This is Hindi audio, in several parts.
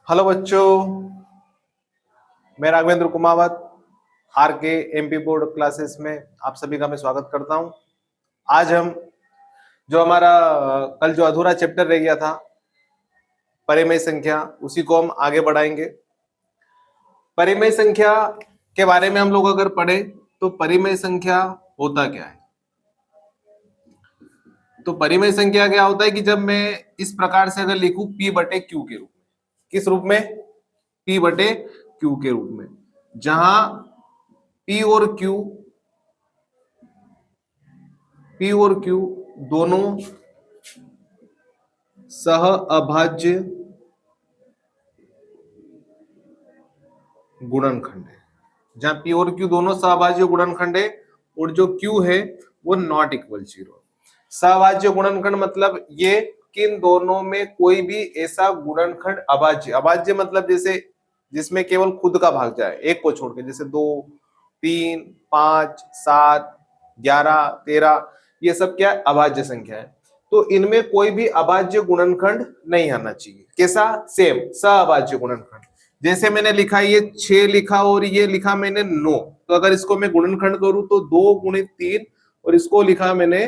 हेलो बच्चों, मैं राघवेंद्र कुमावत आर के एमपी बोर्ड क्लासेस में आप सभी का मैं स्वागत करता हूं। आज हम जो हमारा कल जो अधूरा चैप्टर रह गया था परिमेय संख्या, उसी को हम आगे बढ़ाएंगे। परिमेय संख्या के बारे में हम लोग अगर पढ़े तो परिमेय संख्या होता क्या है। तो परिमेय संख्या क्या होता है कि जब मैं इस प्रकार से अगर लिखूं p बटे क्यू के रूप में, किस रूप में? p बटे क्यू के रूप में, जहां p और q दोनों सह अभाज्य गुणनखंड है। जहां p और q दोनों सहभाज्य गुणनखंड है और जो q है वो नॉट इक्वल 0। सहभाज्य गुणनखंड मतलब ये कि इन दोनों में कोई भी ऐसा गुणनखंड अभाज्य, अभाज्य मतलब जैसे जिसमें केवल खुद का भाग जाए एक को छोड़ के, जैसे 2, 3, 5, 7, 11, 13, ये सब क्या है? अभाज्य संख्या है। तो इनमें कोई भी अभाज्य गुणनखंड नहीं आना चाहिए। कैसा? सेम सहअभाज्य गुणनखंड। जैसे मैंने लिखा ये 6 लिखा और ये लिखा मैंने 9, तो अगर इसको मैं गुणनखंड करूं तो 2 गुणित 3, और इसको लिखा मैंने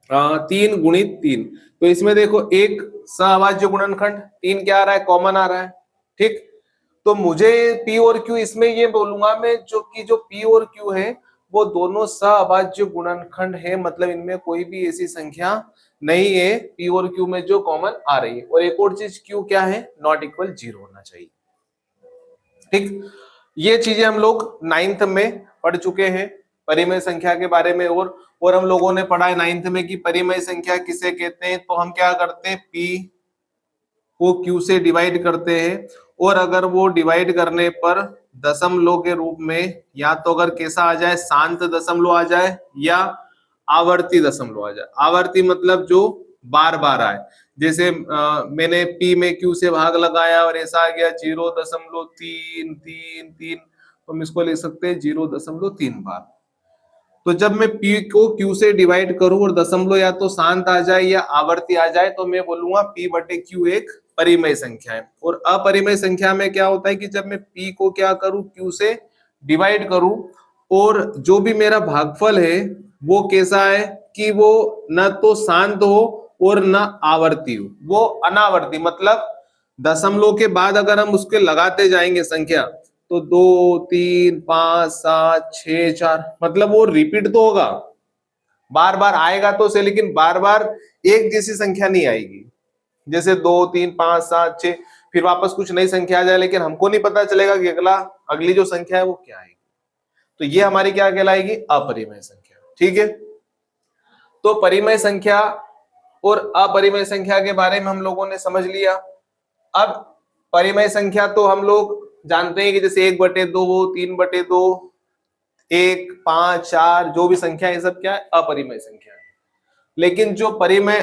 3 गुणित 3, तो इसमें देखो एक सहअभाज्य गुणनखंड 3 क्या आ रहा है? कॉमन आ रहा है। ठीक, तो मुझे p और q इसमें ये बोलूंगा मैं जो p और q है वो दोनों सहअभाज्य गुणनखंड है, मतलब इनमें कोई भी ऐसी संख्या नहीं है p और q में जो कॉमन आ रही है। और एक और चीज q क्या है? नॉट इक्वल 0 होना चाहिए। ठीक, ये चीजें हम लोग 9th में पढ़ चुके हैं परिमेय संख्या के बारे में। और हम लोगों ने पढ़ा है 9th में कि परिमेय संख्या किसे कहते हैं। तो हम क्या करते हैं, p को q से डिवाइड करते हैं, और अगर वो डिवाइड करने पर दशमलव के रूप में, या तो अगर कैसा आ जाए, शांत दशमलव आ जाए या आवर्ती दशमलव आ जाए। आवर्ती मतलब जो बार बार आए, जैसे मैंने p में q से भाग लगाया और ऐसा आ गया 0.333, तो हम इसको लिख सकते हैं 0.3 बार। तो जब मैं p को q से डिवाइड करूं और दशमलव या तो शांत आ जाए या आवर्ती आ जाए, तो मैं बोलूंगा p बटे q एक परिमेय संख्या है। और अपरिमेय संख्या में क्या होता है कि जब मैं p को क्या करूं, q से डिवाइड करूं, और जो भी मेरा भागफल है वो कैसा है कि वो न तो शांत हो और न आवर्ती हो, वो अनावर्ती, मतलब दशमलव के बाद अगर हम उसके लगाते जाएंगे संख्या, तो 2, 3, 5, 7, 6, 4, मतलब वो रिपीट तो होगा, बार बार आएगा तो से, लेकिन बार बार एक जैसी संख्या नहीं आएगी। जैसे 2, 3, 5, 7, 6, फिर वापस कुछ नई संख्या आ जाए, लेकिन हमको नहीं पता चलेगा कि अगली जो संख्या है वो क्या आएगी। तो ये हमारी क्या कहलाएगी? अपरिमेय संख्या। ठीक है, तो परिमेय संख्या और अपरिमेय संख्या के बारे में हम लोगों ने समझ लिया। अब परिमेय संख्या तो हम लोग जानते हैं कि जैसे 1/2, 3/2, 1, 5, 4, जो भी संख्या है सब क्या है? अपरिमेय संख्या है। लेकिन जो परिमेय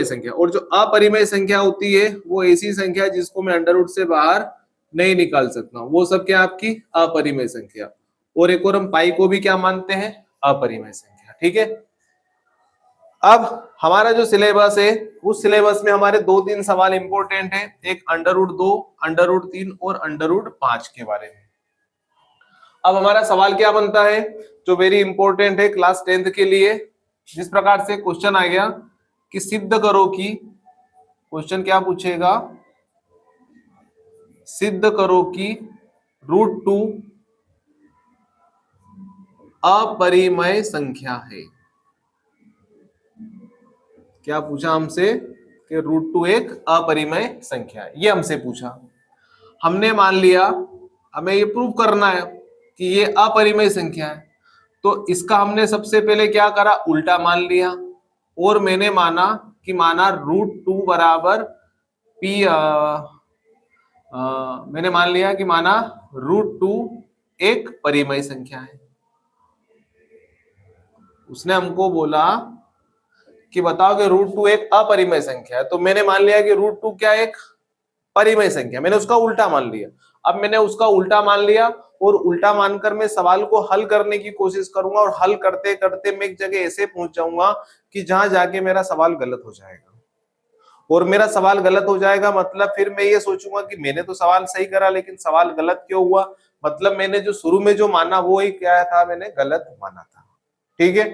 संख्या, और जो अपरिमेय संख्या होती है वो ऐसी संख्या जिसको मैं अंडर रूट से बाहर नहीं निकाल सकता हूं, वो सब क्या आपकी अपरिमेय संख्या। और एक और हम पाई को भी क्या मानते हैं? अपरिमेय संख्या। ठीक है, अब हमारा जो सिलेबस है उस सिलेबस में हमारे 2-3 सवाल इंपॉर्टेंट है, एक अंडर रूट 2, अंडर रूट 3 और अंडर रूट 5 के बारे में। अब हमारा सवाल क्या बनता है जो वेरी इंपॉर्टेंट है क्लास 10th के लिए, जिस प्रकार से क्वेश्चन आ गया कि सिद्ध करो कि, क्वेश्चन क्या पूछेगा, सिद्ध करो कि √2 अपरिमेय संख्या है। क्या पूछा हमसे कि √2 एक अपरिमेय संख्या है, ये हमसे पूछा। हमने मान लिया, हमें ये प्रूव करना है कि ये अपरिमेय संख्या है, तो इसका हमने सबसे पहले क्या करा, उल्टा मान लिया। और मैंने माना √2 बराबर p, मैंने मान लिया कि √2 एक परिमेय संख्या है। उसने हमको बोला कि बताओ कि √2 एक अपरिमेय संख्या है, तो मैंने मान लिया कि √2 क्या एक परिमेय संख्या, मैंने उसका उल्टा मान लिया। अब मैंने उसका उल्टा मान लिया और उल्टा मानकर मैं सवाल को हल करने की कोशिश करूंगा, और हल करते करते मैं एक जगह ऐसे पहुंच जाऊंगा कि जहां जाके मेरा सवाल गलत हो जाएगा। और मेरा सवाल गलत हो जाएगा, मतलब फिर मैं ये सोचूंगा कि मैंने तो सवाल सही करा लेकिन सवाल गलत क्यों हुआ, मतलब मैंने जो शुरू में जो माना वो ही क्या था, मैंने गलत माना था। ठीक है,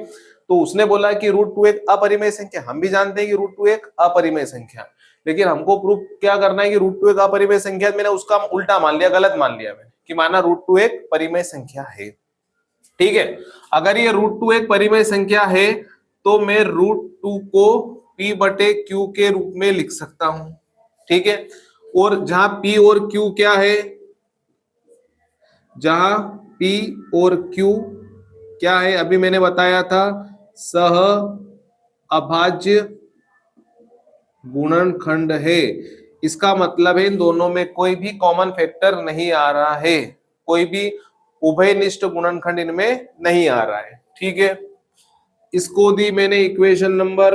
तो उसने बोला कि √2 एक अपरिमेय संख्या, हम भी जानते हैं कि √2 एक अपरिमेय संख्या, लेकिन हमको प्रूफ क्या करना है कि √2 एक अपरिमेय संख्या, मैंने उसका उल्टा मान लिया, गलत मान लिया मैंने कि माना √2 एक परिमेय संख्या है। ठीक है, अगर ये √2 एक परिमेय संख्या है तो मैं √2 को p/q के रूप में लिख सकता हूं। ठीक है, और जहां p और q क्या है, जहां p और q क्या है, अभी मैंने बताया था सह अभाज्य गुणनखंड है। इसका मतलब है इन दोनों में कोई भी कॉमन फैक्टर नहीं आ रहा है, कोई भी उभयनिष्ठ गुणनखंड इनमें नहीं आ रहा है। ठीक है, इसको दी मैंने इक्वेशन नंबर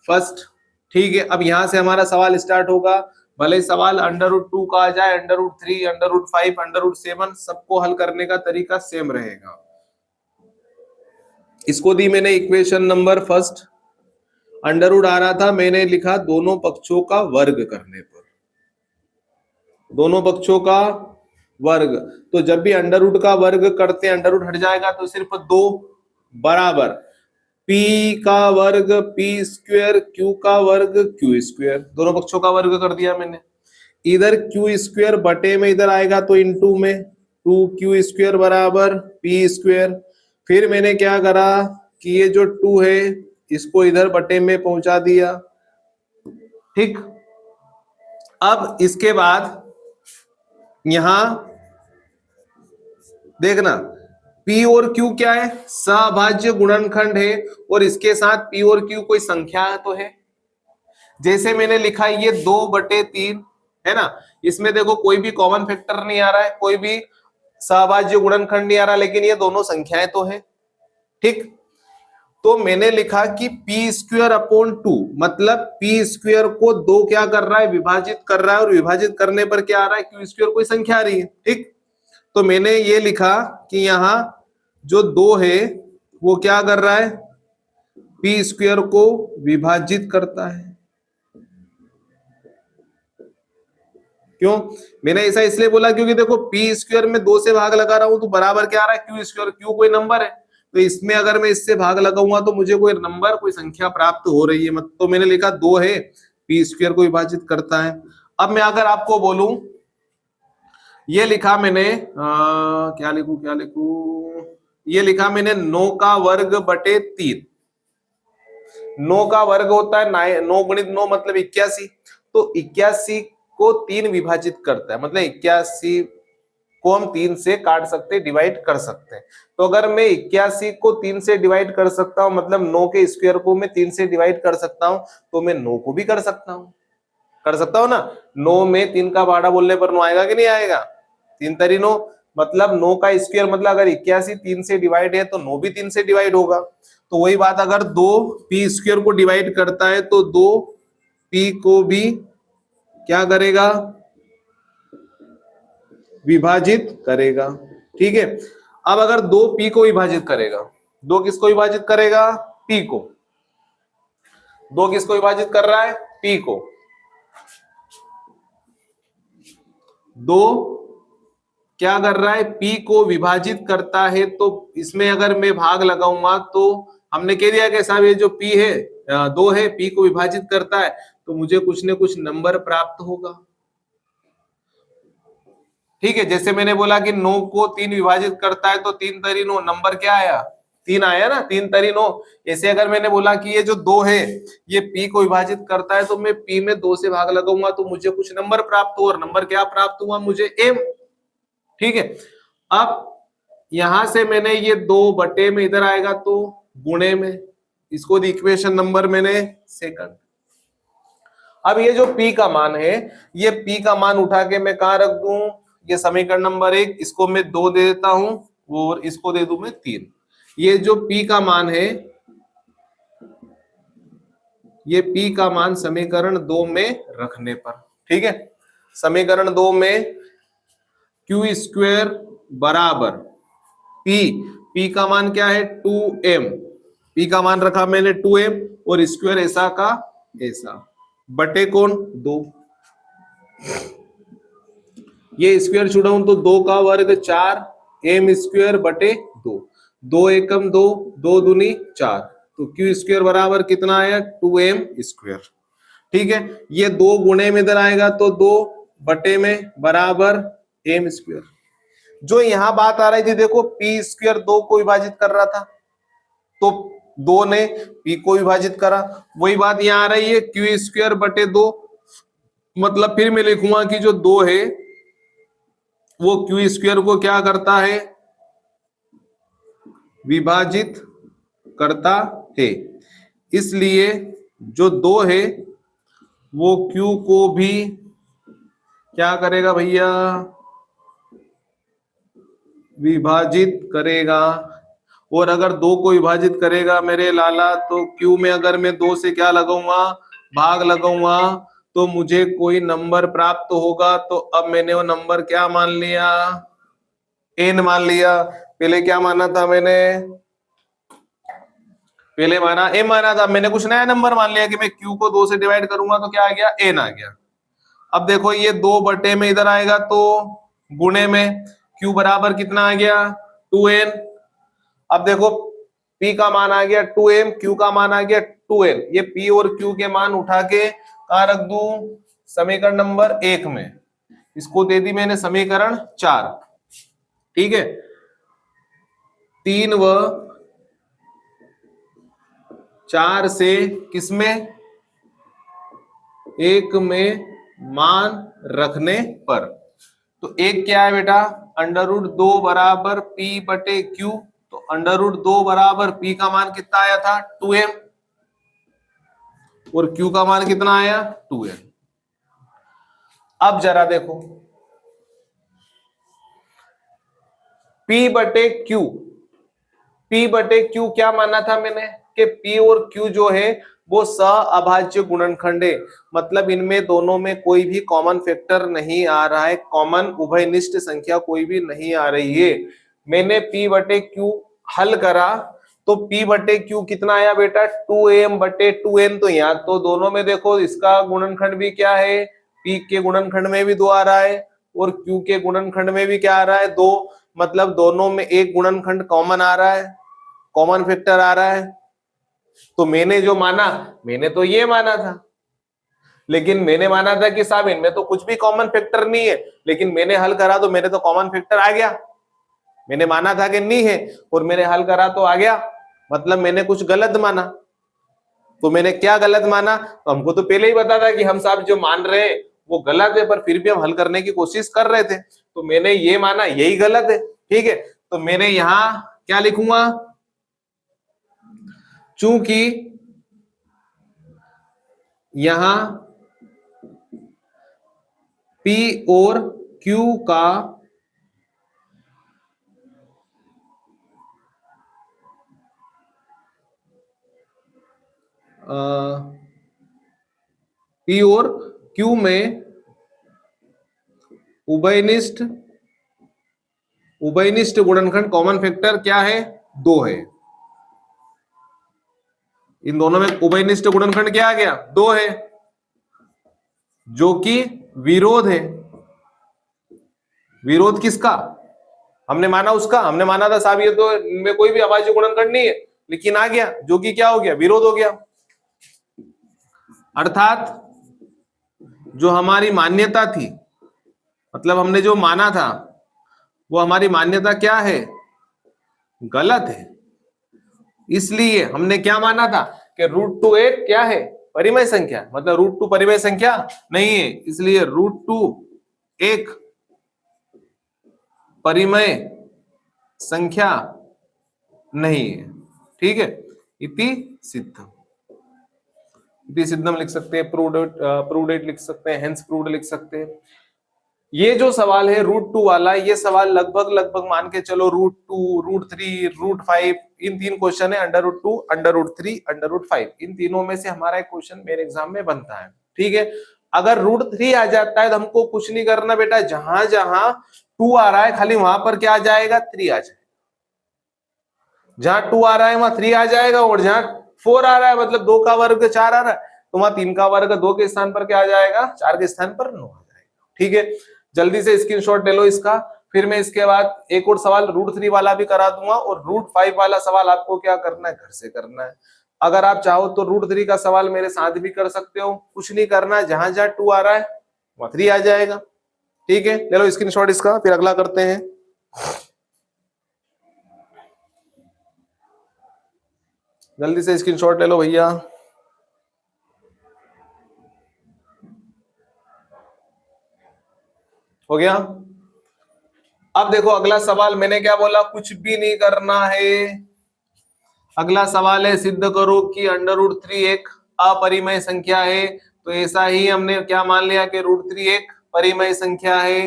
फर्स्ट। ठीक है, अब यहां से हमारा सवाल स्टार्ट होगा, भले सवाल √2 का आ जाए, √3, √5, √7, सबको हल करने का तरीका सेम रहेगा। इसको दी मैंने इक्वेशन नंबर फर्स्ट, अंडर आ रहा था, मैंने लिखा दोनों पक्षों का वर्ग करने पर, दोनों पक्षों का वर्ग, तो जब भी अंडर का वर्ग करते हैं अंडर हट जाएगा तो सिर्फ 2 बराबर p का वर्ग p², q का वर्ग q², दोनों पक्षों का वर्ग कर दिया मैंने। इधर q² बटे में इधर आएगा तो इनटू में 2q² बराबर p²। फिर मैंने क्या करा कि ये जो 2 है इसको इधर बटे में पहुंचा दिया। ठीक, अब इसके बाद यहां देखना p और q क्या है, सभाज्य गुणनखंड है, और इसके साथ p और q कोई संख्या तो है। जैसे मैंने लिखा ये 2/3 है ना, इसमें देखो कोई भी कॉमन फैक्टर नहीं आ रहा है, कोई भी सभाज्य गुणनखंड नहीं आ रहा, लेकिन ये दोनों संख्याएं तो है। ठीक, तो मैंने लिखा कि p²/2, मतलब p² को 2 क्या कर रहा है, विभाजित कर रहा है, और विभाजित करने पर क्या आ रहा है, q² कोई संख्या आ रही है। ठीक, तो मैंने ये लिखा कि यहां जो 2 है वो क्या कर रहा है, p² को विभाजित करता है। क्यों मैंने ऐसा इसलिए बोला, क्योंकि देखो p² में 2 से भाग लगा रहा हूं तो बराबर क्या आ रहा है, q², q कोई नंबर है, तो इसमें अगर मैं इससे भाग लगाऊंगा तो मुझे कोई नंबर, कोई संख्या प्राप्त हो रही है, मतलब तो मैंने लिखा 2 है, p² को विभाजित करता है। अब मैं अगर आपको बोलूं, ये लिखा मैंने क्या लिखूं, ये लिखा मैंने 9 का वर्ग बटे 3। 9 का वर्ग होता है 9 × 9 मतलब 81, तो 81 को 3 विभाजित करता है, मतलब 81 को हम 3 से काट सकते, डिवाइड कर सकते हैं। तो अगर मैं 81 को 3 से डिवाइड कर सकता हूं, मतलब 9 के स्क्वायर को मैं 3 से डिवाइड कर सकता हूं, तो मैं 9 को भी कर सकता हूं ना। 9 में 3 का भाड़ा बोलने पर 9 आएगा कि नहीं आएगा, 3 तरी 9, मतलब 9 का स्क्वायर, मतलब अगर 81 3 से डिवाइड है तो 9 भी 3 से डिवाइड होगा। तो वही बात, अगर 2 p² को डिवाइड करता है तो 2 p को भी क्या करेगा, विभाजित करेगा। ठीक है, अब अगर 2 p को विभाजित करेगा, 2 किसको विभाजित करेगा, p को, 2 किसको विभाजित कर रहा है, p को, 2 क्या कर रहा है, p को विभाजित करता है, तो इसमें अगर मैं भाग लगाऊंगा तो हमने कह दिया कि साहब ये जो p है 2 है, p को विभाजित करता है, तो मुझे कुछ न कुछ नंबर प्राप्त होगा। ठीक है, जैसे मैंने बोला कि 9 को 3 विभाजित करता है तो 3 तरी 9, नंबर क्या आया, 3 आया ना, 3 तरी 9। ऐसे अगर मैंने बोला कि ये जो 2 है ये p को विभाजित करता है, तो मैं p में 2 से भाग लगाऊंगा तो मुझे कुछ नंबर प्राप्त हुआ, और नंबर क्या प्राप्त हुआ, मुझे m। ठीक है, अब यहां से मैंने ये 2 बटे में इधर आएगा तो गुणे में, इसको इक्वेशन नंबर मैंने सेकंड। अब ये जो p का मान है, ये p का मान उठा के मैं कहां रख दूं, ये समीकरण नंबर 1, इसको मैं 2 दे देता हूं और इसको दे दूं मैं 3। ये जो p का मान है, ये p का मान समीकरण 2 में रखने पर, ठीक है, समीकरण 2 में q² बराबर p का मान क्या है 2m, p का मान रखा मैंने 2m और स्क्वायर ऐसा का ऐसा। बटे कौन 2, ये स्क्वायर छुड़ाऊं तो 2 का वर्ग 4 एम स्क्वायर बटे 2, 2 एकम 2, 2 दूनी 4, तो क्यू स्क्वायर बराबर कितना आया 2m स्क्वायर। ठीक है, ये 2 गुणे में इधर आएगा तो 2 बटे में बराबर एम स्क्वायर। जो यहां बात आ रही थी देखो, पी स्क्वायर 2 को विभाजित कर रहा था तो 2 ने पी को विभाजित करा, वही बात यहां आ रही है क्यू स्क्वायर बटे 2, मतलब फिर मैं लिखूंगा कि जो 2 है वो क्यू स्क्वायर को क्या करता है, विभाजित करता है, इसलिए जो 2 है वो क्यू को भी क्या करेगा भैया, विभाजित करेगा। और अगर 2 को विभाजित करेगा मेरे लाला तो क्यू में अगर मैं 2 से क्या लगाऊंगा, भाग लगाऊंगा, तो मुझे कोई नंबर प्राप्त होगा। तो अब मैंने वो नंबर क्या मान लिया, एन मान लिया। पहले क्या माना था मैंने, पहले माना ए माना था, मैंने कुछ नया नंबर मान लिया कि मैं क्यू को 2 से डिवाइड करूंगा तो क्या आ गया, एन आ गया। अब देखो ये 2 बटे में इधर आएगा तो गुणे में क्यू बराबर कितना आ गया 2n। अब देखो p का मान आ गया 2m, q का मान आ गया 2n, ये p और q के मान उठा के कहां रख दूं, समीकरण नंबर 1 में, इसको दे दी मैंने समीकरण 4। ठीक है, 3 व 4 से किसमें, 1 में मान रखने पर, तो 1 क्या है बेटा √2 बराबर p बटे q, तो √2 बराबर p का मान कितना आया था 2m और q का मान कितना आया 2n। अब जरा देखो p बटे q, p बटे q क्या माना था मैंने कि p और q जो है वो सअभाज्य गुणनखंड है, मतलब इनमें दोनों में कोई भी कॉमन फैक्टर नहीं आ रहा है, कॉमन उभयनिष्ठ संख्या कोई भी नहीं आ रही है। मैंने p बटे q हल करा तो p बटे q कितना आया बेटा 2m बटे 2n, तो यहाँ तो दोनों में देखो इसका गुणनखंड भी क्या है, p के गुणनखंड में भी 2 आ रहा है और q के गुणनखंड में भी क्या आ रहा है 2, मतलब दोनों में एक गुणनखंड कॉमन आ रहा है, कॉमन फैक्टर आ रहा है। तो मैंने जो माना, मैंने तो ये माना था, लेकिन मैंने माना था कि साहब इनमें तो कुछ भी कॉमन फैक्टर नहीं है, लेकिन मैंने हल करा तो मेरे तो कॉमन फैक्टर आ गया। मैंने माना था कि नहीं है और मैंने हल करा तो आ गया, मतलब मैंने कुछ गलत माना। तो मैंने क्या गलत माना, तो हमको तो पहले ही पता था कि हम साहब जो मान रहे हैं वो गलत है, पर फिर भी हम हल करने की कोशिश कर रहे थे, तो मैंने ये माना यही गलत है। ठीक है, तो मैंने यहां क्या लिखूंगा, चूंकि यहां P और Q का P और Q में उभयनिष्ठ गुणनखंड कॉमन फैक्टर क्या है 2 है। इन दोनों में उभयनिष्ठ गुणनखंड क्या आ गया 2 है, जो कि विरोध है। विरोध किसका, हमने माना उसका, हमने माना था साहब ये तो इनमें कोई भी अभाज्य गुणनखंड नहीं है, लेकिन आ गया जो कि क्या हो गया, विरोध हो गया। अर्थात जो हमारी मान्यता थी, मतलब हमने जो माना था वो हमारी मान्यता क्या है, गलत है। इसलिए हमने क्या माना था कि √2 एक क्या है, परिमेय संख्या, मतलब √2 परिमेय संख्या नहीं है, इसलिए √2 एक परिमेय संख्या नहीं है। ठीक है, इति सिद्धम, इति सिद्धम लिख सकते हैं, प्रूव्ड इट लिख सकते हैं, हेंस प्रूव्ड लिख सकते हैं। ये जो सवाल है √2 वाला, ये सवाल लगभग मान के चलो √2, √3, √5, इन 3 क्वेश्चन है, √2, √3, √5, इन तीनों में से हमारा एक क्वेश्चन मेरे एग्जाम में बनता है। ठीक है, अगर √3 आ जाता है तो हमको कुछ नहीं करना बेटा, जहां जहां 2 आ रहा है खाली वहां पर क्या आ जाएगा 3 आ जाएगा, जहां 2 आ रहा है वहां 3 आ जाएगा, और जहां 4 आ रहा है मतलब 2 का वर्ग 4 आ रहा है, तो वहां 3 का वर्ग 2 के स्थान पर क्या आ जाएगा, 4 के स्थान पर 9 आ जाएगा। ठीक है, जल्दी से स्क्रीनशॉट ले लो इसका। फिर मैं इसके बाद एक और सवाल √3 वाला भी करा दूंगा, और √5 वाला सवाल आपको क्या करना है, घर से करना है। अगर आप चाहो तो √3 का सवाल मेरे साथ भी कर सकते हो, कुछ नहीं करना, जहां जहां 2 आ रहा है वहां 3 आ जाएगा। ठीक है, ले लो स्क्रीनशॉट इसका, फिर अगला करते हैं। जल्दी से स्क्रीनशॉट ले लो भैया। हो गया। अब देखो अगला सवाल, मैंने क्या बोला, कुछ भी नहीं करना है। अगला सवाल है सिद्ध करो कि √3 एक अपरिमेय संख्या है। तो ऐसा ही हमने क्या मान लिया कि √3 एक परिमेय संख्या है।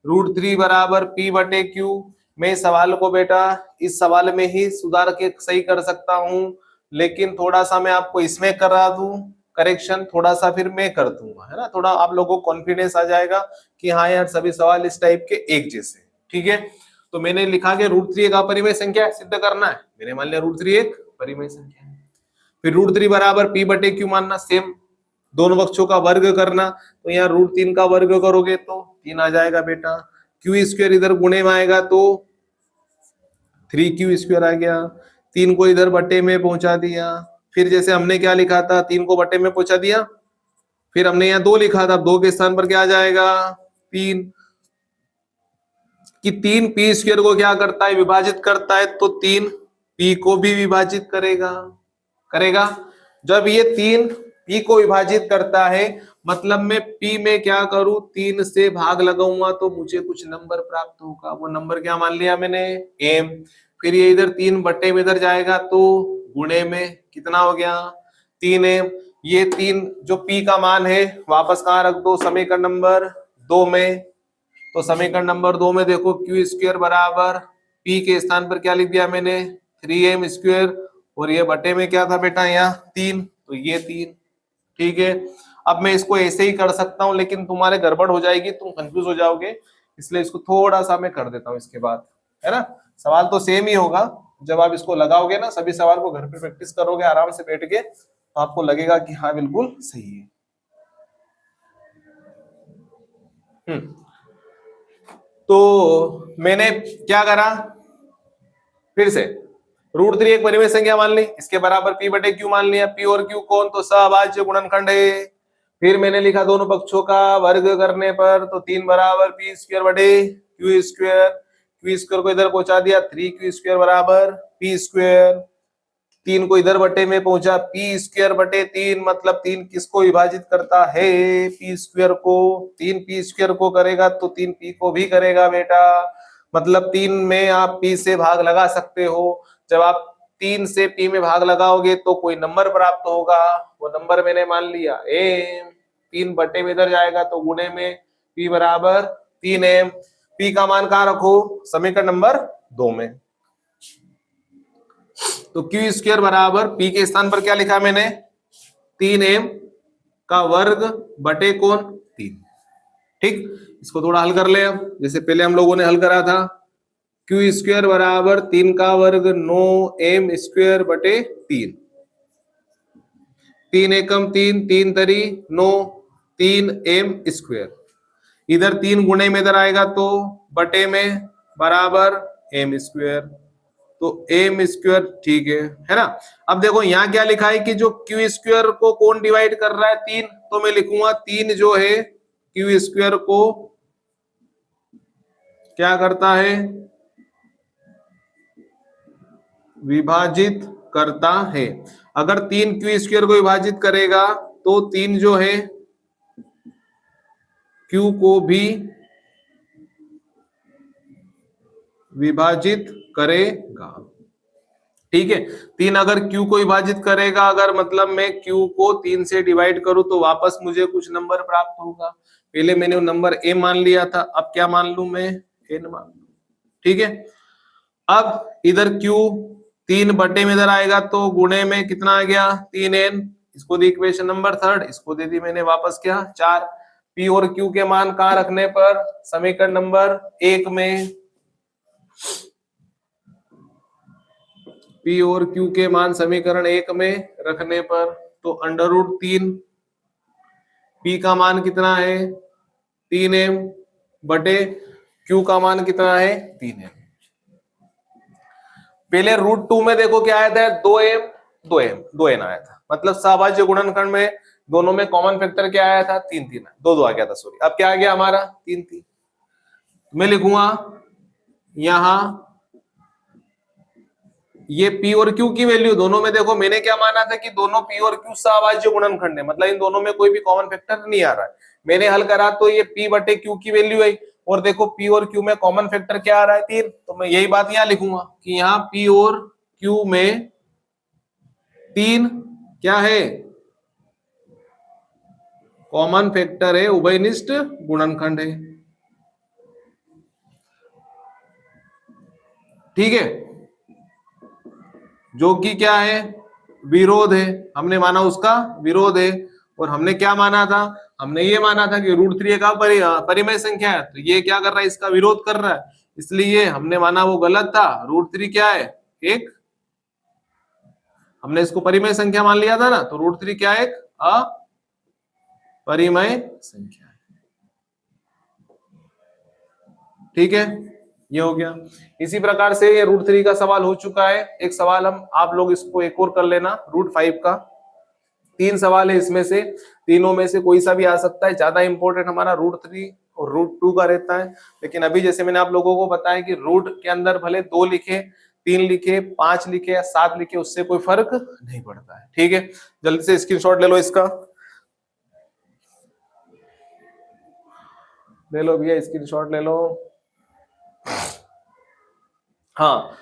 √3 बराबर P बटे Q। मैं सवाल को बेटा इस सवाल में ही सुधार के सही कर सकता हूं, लेकिन थोड़ा सा मैं आपको इसमें करा दूं करेक्शन, थोड़ा सा फिर मैं कर दूंगा, है ना। थोड़ा आप लोगों को कॉन्फिडेंस आ जाएगा कि हाँ यार सभी सवाल इस टाइप के एक जैसे। ठीक है, तो मैंने लिखा कि √3 एक अपरिमेय संख्या है, सिद्ध करना है। मैंने मान लिया √3 एक परिमेय संख्या है। फिर √3 बराबर P बटे Q मानना, सेम दोनों पक्षों का वर्ग करना। तो यहाँ √3 का वर्ग करोगे तो 3 आ जाएगा बेटा। Q² इधर गुणे में आएगा तो 3Q² आ गया। 3 को इधर बटे में पहुंचा दिया। फिर जैसे हमने क्या लिखा था, 3 को बटे में पहुंचा दिया। फिर हमने यहाँ 2 लिखा था, 2 के स्थान पर क्या आ जाएगा 3। कि 3 P² को क्या करता है, विभाजित करता है। तो 3 P को भी विभाजित करेगा। जब ये 3 P को विभाजित करता है, मतलब मैं P में क्या करूं, 3 से भाग लगाऊंगा तो मुझे कुछ नंबर प्राप्त होगा। वो नंबर क्या मान लिया मैंने, m। फिर ये इधर 3 बटे में इधर जाएगा तो गुणे में कितना हो गया 3m। ये 3 जो P का मान है वापस कहाँ रख दो, समीकरण नंबर 2 में। तो समीकरण नंबर 2 में देखो Q² बराबर P के स्थान पर क्या लिख दिया मैंने 3m², और ये बटे में क्या था बेटा यहाँ 3, तो ये 3। ठीक है, अब मैं इसको ऐसे ही कर सकता हूं, लेकिन तुम्हारे गड़बड़ हो जाएगी, तुम कंफ्यूज हो जाओगे, इसलिए इसको थोड़ा सा मैं कर देता हूं इसके बाद, है ना। सवाल तो सेम ही होगा, जब आप इसको लगाओगे ना, सभी सवाल को घर पे प्रैक्टिस करोगे आराम से बैठ के, तो आपको लगेगा कि हाँ बिल्कुल सही है। तो मैंने क्या करा, फिर से √3 एक परिमेय संख्या मान ली, इसके बराबर P बटे Q मान लिया। P और Q कौन, तो सभाज्य गुणनखंड है। फिर मैंने लिखा दोनों पक्षों का वर्ग करने पर, तो 3 बराबर P² बटे Q²। को इधर पहुंचा दिया, 3Q² बराबर P²। 3 को इधर बटे में पहुंचा, P² बटे 3, मतलब 3 किसको विभाजित करता है, P² को। 3 P² को करेगा तो 3 P को भी करेगा बेटा, मतलब 3 में आप P से भाग लगा सकते हो। जब आप 3 से P में भाग लगाओगे तो कोई नंबर प्राप्त होगा, वो नंबर मैंने मान लिया m। 3 बटे में इधर जाएगा तो गुणे में P बराबर 3m। P का मान कहाँ रखो, समीकरण नंबर 2 में। तो Q² बराबर P के स्थान पर क्या लिखा मैंने 3m का वर्ग बटे कौन 3। ठीक, इसको थोड़ा हल कर ले अब, जैसे पहले हम लोगों ने हल करा था। Q² बराबर 3 का वर्ग 9m² बटे 3। 3 एकम 3, 3 तरी 9, 3m²। इधर 3 गुणे में इधर आएगा तो बटे में बराबर m², तो m²। ठीक है ना। अब देखो यहाँ क्या लिखा है कि जो Q² को कौन डिवाइड कर रहा है 3, तो मैं लिखूंगा 3 जो है Q² को क्या करता है, विभाजित करता है। अगर 3 Q² को विभाजित करेगा तो 3 जो है Q को भी विभाजित करेगा। ठीक है, 3 अगर Q को विभाजित करेगा, अगर मतलब मैं Q को 3 से डिवाइड करूं तो वापस मुझे कुछ नंबर प्राप्त होगा। पहले मैंने वो नंबर a मान लिया था, अब क्या मान लूं मैं, n मान लूं। ठीक है, अब इधर Q 3 बटे में इधर आएगा तो गुणे में कितना आ गया 3n। इसको दी इक्वेशन नंबर 3, इसको दे दी मैंने वापस क्या 4। P और Q के मान कहाँ रखने पर, समीकरण नंबर 1 में। P और Q के मान समीकरण 1 में रखने पर तो √3 P का मान कितना है 3m बटे Q का मान कितना है 3m। पहले √2 में देखो क्या आया था 2n आया था, मतलब सहभाज्य गुणनखंड में दोनों में कॉमन फैक्टर क्या आया था 3 2 आ गया था, सॉरी। अब क्या आ गया हमारा 3 मैं लिखूंगा यहां ये P और Q की वैल्यू दोनों में देखो मैंने क्या माना था कि दोनों P और Q सहभाज्य गुणनखंड है, मतलब इन दोनों में कोई भी कॉमन फैक्टर नहीं आ रहा है। मैंने हल करा तो ये P बटे Q की वैल्यू आई, और देखो P और Q में कॉमन फैक्टर क्या आ रहा है 3, तो मैं यही बात यहाँ लिखूंगा कि यहाँ P और Q में 3 क्या है कॉमन फैक्टर है, उभयनिष्ठ गुणनखंड है। ठीक है, जो कि क्या है विरोध है, हमने माना उसका विरोध है। और हमने क्या माना था, हमने ये माना था कि √3 का परिमेय संख्या है, तो ये क्या कर रहा है इसका विरोध कर रहा है, इसलिए हमने माना वो गलत था। √3 क्या है एक, हमने इसको परिमेय संख्या मान लिया था ना, तो √3 क्या है एक अपरिमेय संख्या है। ठीक है, ये हो गया। इसी प्रकार से ये √3 का सवाल हो चुका है। एक सवाल हम आप लोग इसको एक और कर लेना √5 का। 3 सवाल है इसमें से, तीनों में से कोई सा भी आ सकता है, ज्यादा इंपॉर्टेंट हमारा √3 और √2 का रहता है। लेकिन अभी जैसे मैंने आप लोगों को बताया कि रूट के अंदर भले 2 लिखे, 3 लिखे, 5 लिखे या 7 लिखे, उससे कोई फर्क नहीं पड़ता है। ठीक है, जल्दी से स्क्रीनशॉट ले लो इसका, ले लो भैया स्क्रीनशॉट ले लो। हाँ,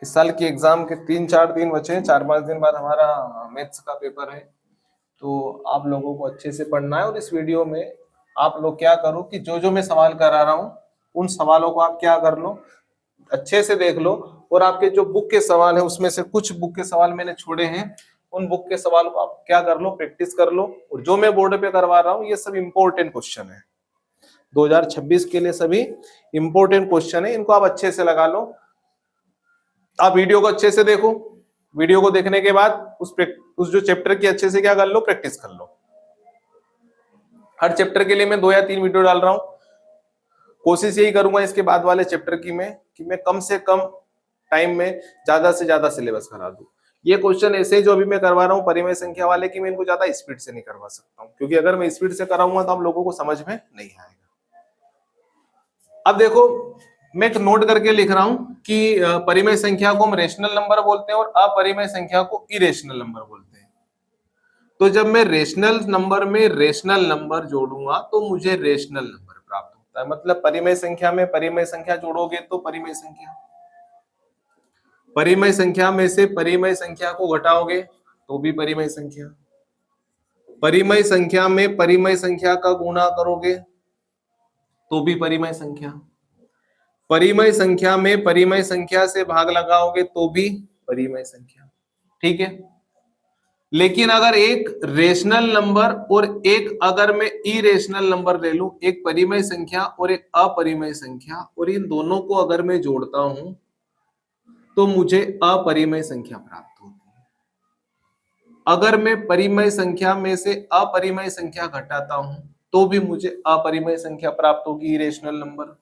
इस साल की एग्जाम के 3-4 दिन बचे हैं, 4-5 दिन बाद हमारा मैथ्स का पेपर है, तो आप लोगों को अच्छे से पढ़ना है। और इस वीडियो में आप लोग क्या करो कि जो जो मैं सवाल करा रहा हूँ उन सवालों को आप क्या कर लो अच्छे से देख लो, और आपके जो बुक के सवाल है उसमें से कुछ बुक के सवाल मैंने छोड़े हैं, उन बुक के सवाल को आप क्या कर लो प्रैक्टिस कर लो। और जो मैं बोर्ड पे करवा रहा हूँ ये सब इंपॉर्टेंट क्वेश्चन है, 2026 के लिए सभी इंपॉर्टेंट क्वेश्चन है, इनको आप अच्छे से लगा लो। आप वीडियो को अच्छे से देखो, वीडियो को देखने के बाद उस जो चैप्टर की अच्छे से क्या कर लो प्रैक्टिस कर लो। हर चैप्टर के लिए मैं 2 या 3 वीडियो डाल रहा हूं, कोशिश यही करूंगा इसके बाद वाले चैप्टर की मैं कि मैं कम से कम टाइम में ज्यादा से ज्यादा सिलेबस करा दूं। ये क्वेश्चन ऐसे जो अभी मैं करवा रहा हूँ परिमेय संख्या वाले की, मैं इनको ज्यादा स्पीड से नहीं करवा सकता हूँ, क्योंकि अगर मैं स्पीड से कराऊंगा तो आप लोगों को समझ में नहीं आएगा। अब देखो मैं एक नोट करके लिख रहा हूं कि परिमेय संख्या को हम रेशनल नंबर बोलते हैं और अपरिमेय संख्या को इरेशनल नंबर बोलते हैं। तो जब मैं रेशनल नंबर में रेशनल नंबर जोड़ूंगा तो मुझे रेशनल नंबर प्राप्त होता है, मतलब परिमेय संख्या में परिमेय संख्या जोड़ोगे तो परिमेय संख्या, परिमेय संख्या में से परिमेय संख्या को घटाओगे तो भी परिमेय संख्या, परिमेय संख्या में परिमेय संख्या का गुणा करोगे तो भी परिमेय संख्या, परिमेय संख्या में परिमेय संख्या से भाग लगाओगे तो भी परिमेय संख्या। ठीक है, लेकिन अगर एक रेशनल नंबर और एक अगर मैं इरेशनल नंबर ले लूं, एक परिमेय संख्या और एक अपरिमेय संख्या, और इन दोनों को अगर मैं जोड़ता हूं तो मुझे अपरिमेय संख्या प्राप्त होती है। अगर मैं परिमेय संख्या में से अपरिमेय संख्या घटाता हूं तो भी मुझे अपरिमेय संख्या प्राप्त होगी, इरेशनल नंबर।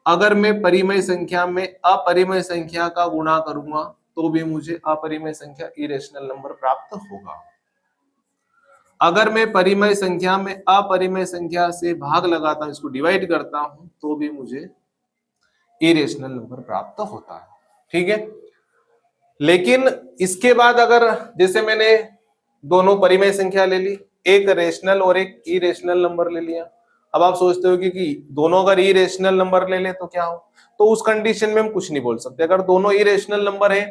अगर मैं परिमेय संख्या में अपरिमेय संख्या का गुणा करूंगा तो भी मुझे अपरिमेय संख्या इरेशनल नंबर प्राप्त होगा। अगर मैं परिमेय संख्या में अपरिमेय संख्या से भाग लगाता हूं, इसको डिवाइड करता हूं, तो भी मुझे इरेशनल नंबर प्राप्त होता है। ठीक है, लेकिन इसके बाद अगर जैसे मैंने दोनों परिमेय संख्या ले ली, एक रेशनल और एक इरेशनल नंबर ले लिया, अब आप सोचते हो कि दोनों अगर इरेशनल नंबर ले ले तो क्या हो, तो उस कंडीशन में हम कुछ नहीं बोल सकते। अगर दोनों इरेशनल नंबर है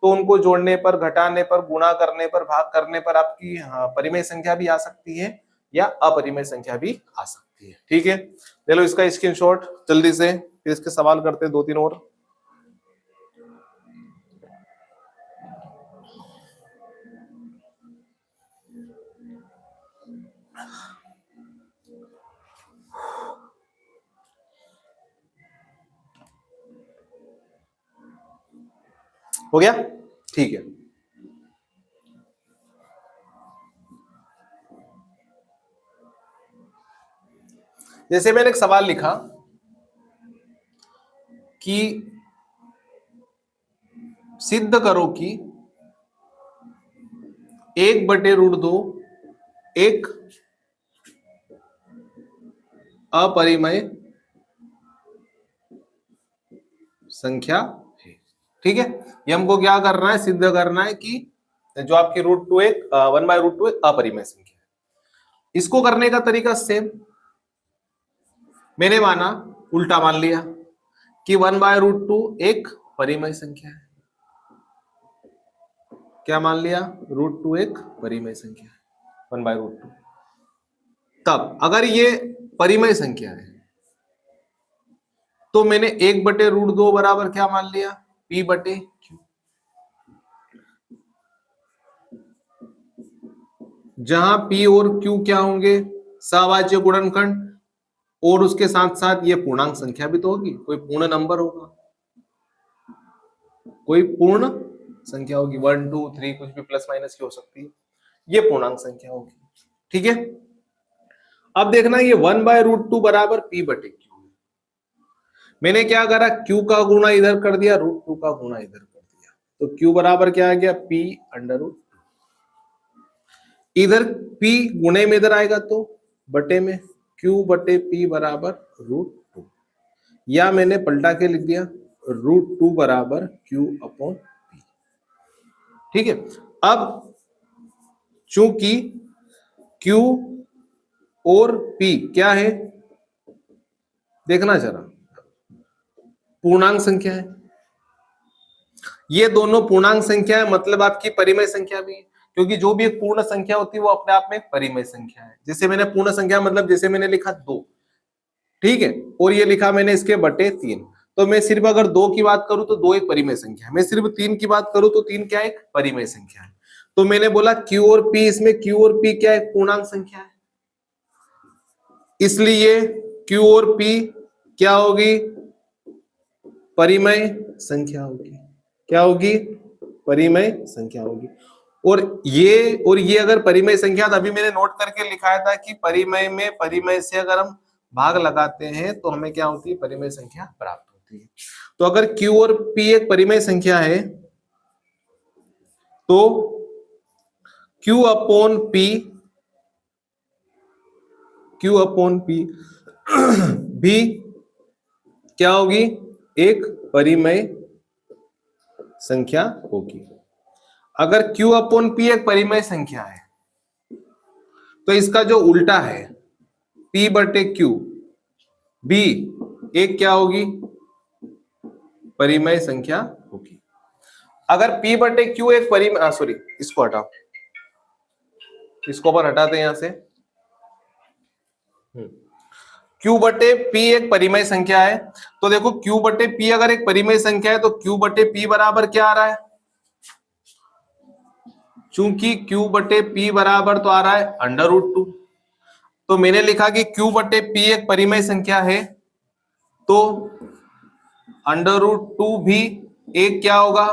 तो उनको जोड़ने पर, घटाने पर, गुणा करने पर, भाग करने पर आपकी परिमेय संख्या भी आ सकती है या अपरिमेय संख्या भी आ सकती है। ठीक है, ले लो इसका स्क्रीनशॉट जल्दी से, फिर इसके सवाल करते हैं 2-3 और। हो गया, ठीक है। जैसे मैंने एक सवाल लिखा कि सिद्ध करो कि 1/√2 एक अपरिमेय संख्या है। ठीक है, ये हमको क्या करना है, सिद्ध करना है कि जो आपकी √2 एक 1/√2 एक अपरिमेय संख्या है। इसको करने का तरीका सेम, मैंने माना, उल्टा मान लिया कि 1/√2 एक परिमेय संख्या है। क्या मान लिया, √2 एक परिमेय संख्या है 1/√2। तब अगर ये परिमेय संख्या है तो मैंने 1/√2 बराबर क्या मान लिया, p/q। जहां p और q क्या होंगे, सवाच्य गुणनखंड, और उसके साथ साथ ये पूर्णांक संख्या भी तो होगी, कोई पूर्ण नंबर होगा, कोई पूर्ण संख्या होगी, 1 2 3 कुछ भी प्लस माइनस की हो सकती है, ये पूर्णांक संख्या होगी। ठीक है, अब देखना ये 1/√2 बराबर p/q। मैंने क्या करा, q का गुणा इधर कर दिया, √2 का गुणा इधर कर दिया, तो q बराबर क्या आ गया, p/√2। इधर p गुणे में इधर आएगा तो बटे में, q/p बराबर √2, या मैंने पलटा के लिख दिया √2 बराबर q/p। ठीक है, अब चूंकि q और p क्या है, देखना जरा, पूर्णांक संख्या है, ये दोनों पूर्णांक संख्या है, मतलब आपकी परिमेय संख्या भी है, क्योंकि जो भी एक पूर्ण संख्या होती है वो अपने आप में एक परिमेय संख्या है। जैसे मैंने पूर्ण संख्या मतलब जैसे मैंने लिखा 2, ठीक है, और ये लिखा मैंने इसके बटे 3, तो मैं सिर्फ अगर 2 की बात करूं तो 2 एक परिमेय संख्या है, मैं सिर्फ 3 की बात करूं तो 3 क्या एक परिमेय संख्या है। तो मैंने बोला q और p, इसमें q और p क्या एक पूर्णांक संख्या है, इसलिए q और p क्या होगी, परिमेय संख्या होगी। क्या होगी, परिमेय संख्या होगी। और ये अगर परिमेय संख्या, तो अभी मैंने नोट करके लिखाया था कि परिमेय में परिमेय से अगर हम भाग लगाते हैं तो हमें क्या होती है, परिमेय संख्या प्राप्त होती है। तो अगर q और p एक परिमेय संख्या है तो q/p भी क्या होगी, एक परिमेय संख्या होगी। अगर q/p एक परिमेय संख्या है तो इसका जो उल्टा है p/q भी एक क्या होगी, परिमेय संख्या होगी। अगर p/q एक परिमेय, सॉरी इसको हटाओ, इसको अपन हटाते हैं यहां से, q/p एक परिमेय संख्या है, तो देखो q/p अगर एक परिमेय संख्या है तो q/p बराबर क्या आ रहा है, चूंकि q/p बराबर तो आ रहा है √2, तो मैंने लिखा कि q/p एक परिमेय संख्या है तो √2 भी एक क्या होगा,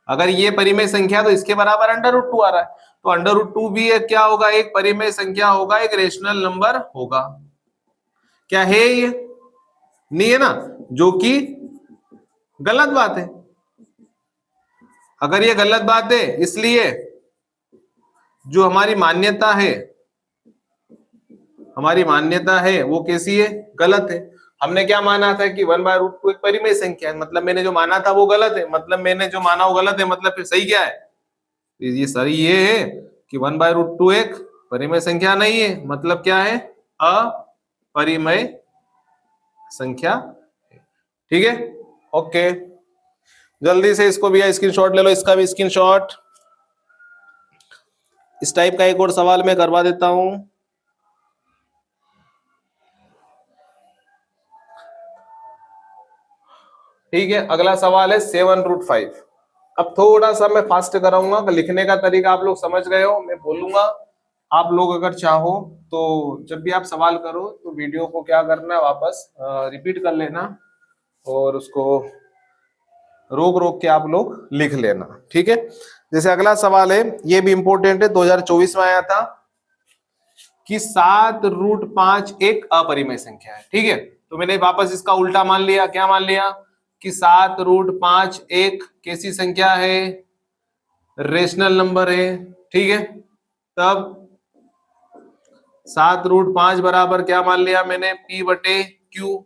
अगर ये परिमेय संख्या तो इसके बराबर √2 आ रहा है, तो √2 भी एक क्या होगा, एक परिमेय संख्या होगा, एक रेशनल नंबर होगा। क्या है ये, नहीं है ना, जो कि गलत बात है। अगर ये गलत बात है, इसलिए जो हमारी मान्यता है वो कैसी है, गलत है। हमने क्या माना था कि 1/√2 एक परिमेय संख्या है, मतलब मैंने जो माना था वो गलत है, मतलब मैंने जो माना वो गलत है, मतलब फिर सही क्या है, ये सही ये है कि 1/√2 एक परिमेय संख्या नहीं है, मतलब क्या है, अपरिमेय संख्या। ठीक है, ओके, जल्दी से इसको भी स्क्रीनशॉट ले लो, इसका भी स्क्रीनशॉट। इस टाइप का एक और सवाल मैं करवा देता हूं। ठीक है, अगला सवाल है 7√5। अब थोड़ा सा मैं फास्ट कराऊंगा, लिखने का तरीका आप लोग समझ गए हो, मैं बोलूंगा, आप लोग अगर चाहो तो जब भी आप सवाल करो तो वीडियो को क्या करना है, वापस रिपीट कर लेना और उसको रोक रोक के आप लोग लिख लेना, ठीक है। जैसे अगला सवाल है, ये भी इंपॉर्टेंट है, 2024 में आया था कि 7√5 एक अपरिमेय संख्या है, ठीक है। तो मैंने वापस इसका उल्टा मान लिया, क्या मान लिया कि 7√5 एक कैसी संख्या है, रेशनल नंबर है, ठीक है। तब 7√5 बराबर क्या मान लिया मैंने, P बटे Q।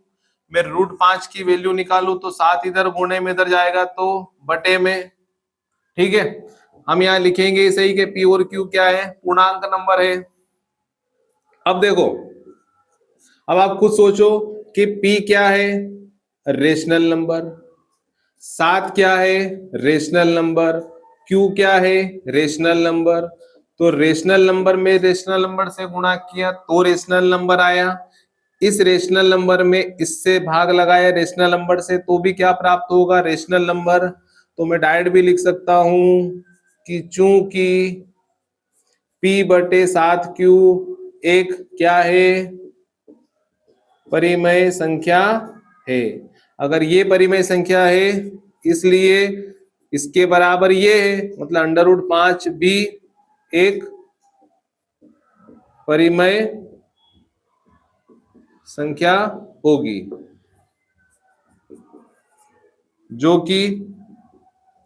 मैं √5 की वैल्यू निकालू तो 7 इधर गुणे में इधर जाएगा तो बटे में, ठीक है। हम यहाँ लिखेंगे सही के P और Q क्या है, पूर्णांक नंबर है। अब देखो, अब आप खुद सोचो कि P क्या है, रेशनल नंबर, 7 क्या है, रेशनल नंबर, Q क्या है, रेशनल नंबर। तो रेशनल नंबर में रेशनल नंबर से गुणा किया तो रेशनल नंबर आया, इस रेशनल नंबर में इससे भाग लगाया रेशनल नंबर से तो भी क्या प्राप्त होगा, रेशनल नंबर। तो मैं डायरेक्ट भी लिख सकता हूं कि चूंकि P बटे 7Q एक क्या है, परिमेय संख्या है। अगर ये परिमेय संख्या है इसलिए इसके बराबर ये है, मतलब √5 भी एक परिमेय संख्या होगी, जो कि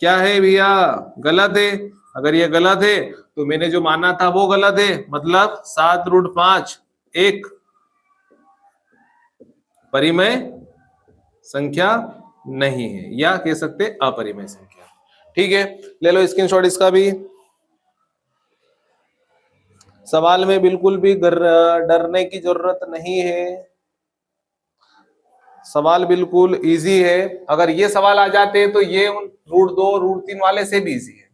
क्या है भैया, गलत है। अगर ये गलत है तो मैंने जो माना था वो गलत है, मतलब 7√5 एक परिमेय संख्या नहीं है, या कह सकते अपरिमेय संख्या, ठीक है। ले लो स्क्रीनशॉट इसका भी। सवाल में बिल्कुल भी डरने की जरूरत नहीं है, सवाल बिल्कुल इजी है। अगर ये सवाल आ जाते हैं तो ये उन √2 √3 वाले से भी इजी है।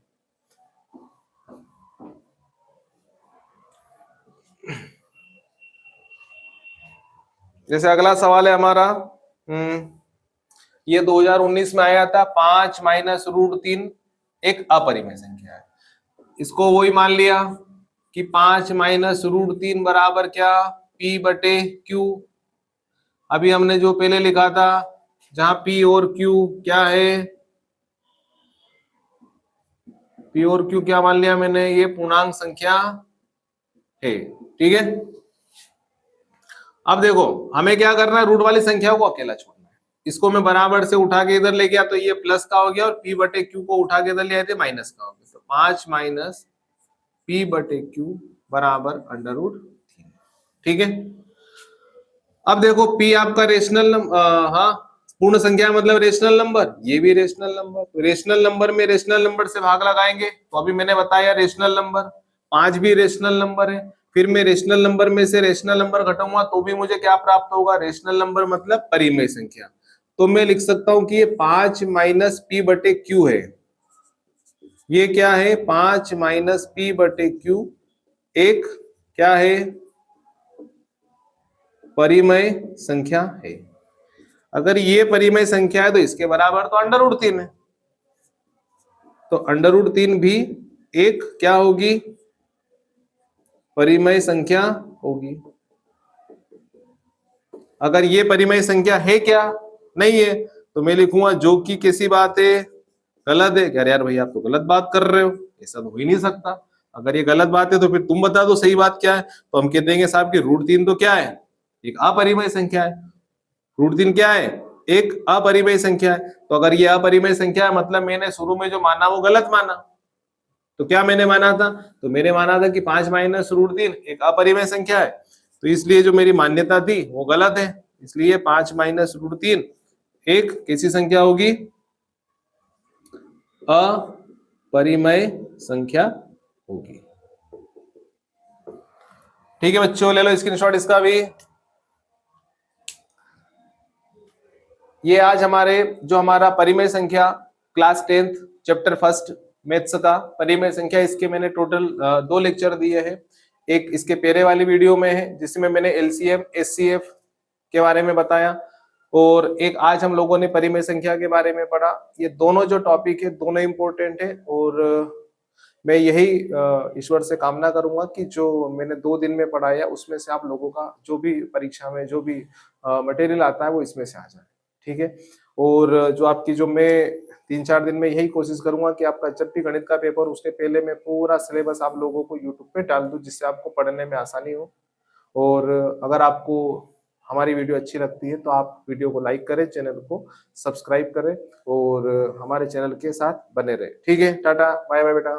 जैसे अगला सवाल है हमारा, ये 2019 में आया था, 5 माइनस √3 एक अपरिमेय संख्या है। इसको वही मान लिया कि 5 माइनस √3 बराबर क्या, P बटे Q। अभी हमने जो पहले लिखा था, जहां P और Q क्या है, P और Q क्या मान लिया मैंने, ये पूर्णांक संख्या है, ठीक है। अब देखो हमें क्या करना है, रूट वाली संख्या को अकेला छोड़ना है। इसको मैं बराबर से उठा के इधर ले गया तो ये प्लस का हो गया, और P बटे Q को उठा के इधर ले आए थे माइनस का हो गया। तो 5 माइनस P बटे Q बराबर √3, ठीक है। अब देखो P आपका रेशनल नंबर, हाँ पूर्ण संख्या मतलब रेशनल नंबर, ये भी रेशनल नंबर। तो रेशनल नंबर में रेशनल नंबर से भाग लगाएंगे, तो अभी मैंने बताया रेशनल नंबर, 5 भी रेशनल नंबर है। फिर मैं रेशनल नंबर में से रेशनल नंबर घटाऊंगा तो भी मुझे क्या प्राप्त होगा, रेशनल नंबर मतलब परिमेय संख्या। तो मैं लिख सकता हूं कि ये 5 माइनस P बटे Q है, ये क्या है, 5 माइनस P बटे Q एक क्या है, परिमेय संख्या है। अगर ये परिमेय संख्या है तो इसके बराबर तो √3 है, तो √3 भी एक क्या होगी, परिमेय संख्या होगी। अगर ये परिमेय संख्या है क्या, नहीं है, तो मैं लिखूंगा जो कि कैसी बात है, गलत है। कह रहे यार भाई आप तो गलत बात कर रहे हो, ऐसा तो हो ही नहीं सकता। अगर ये गलत बात है तो फिर तुम बता दो सही बात क्या है। तो हम कह देंगे साहब कि √3 तो क्या है, एक अपरिमेय संख्या है। √3 क्या है, एक अपरिमेय संख्या है। तो अगर ये अपरिमेय संख्या है मतलब मैंने शुरू में जो माना वो गलत माना। तो क्या मैंने माना था, तो मैंने माना था कि 5 माइनस √3 एक अपरिमेय संख्या है, तो इसलिए जो मेरी मान्यता थी वो गलत है। इसलिए 5 माइनस √3 एक कैसी संख्या होगी, अपरिमेय संख्या होगी, ठीक है बच्चों। ले लो स्क्रीनशॉट इसका भी। ये आज हमारा परिमेय संख्या क्लास 10th चैप्टर 1 मैथ्स का परिमेय संख्या, इसके मैंने टोटल 2 लेक्चर दिए हैं। एक इसके पहले वाली वीडियो में है जिसमें मैंने एलसीएम एचसीएफ के बारे में बताया, और एक आज हम लोगों ने परिमेय संख्या के बारे में पढ़ा। ये दोनों जो टॉपिक है दोनों इंपॉर्टेंट है, और मैं यही ईश्वर से कामना करूंगा कि जो मैंने 2 दिन में पढ़ाया उसमें से आप लोगों का जो भी परीक्षा में जो भी मटेरियल आता है वो इसमें से आ जाए, ठीक है। और जो आपकी जो मैं 3-4 दिन में यही कोशिश करूंगा कि आपका जब भी गणित का पेपर उसके पहले मैं पूरा सिलेबस आप लोगों को यूट्यूब पे डाल दूं, जिससे आपको पढ़ने में आसानी हो। और अगर आपको हमारी वीडियो अच्छी लगती है तो आप वीडियो को लाइक करें, चैनल को सब्सक्राइब करें और हमारे चैनल के साथ बने रहे। ठीक है, टाटा बाय बाय बेटा।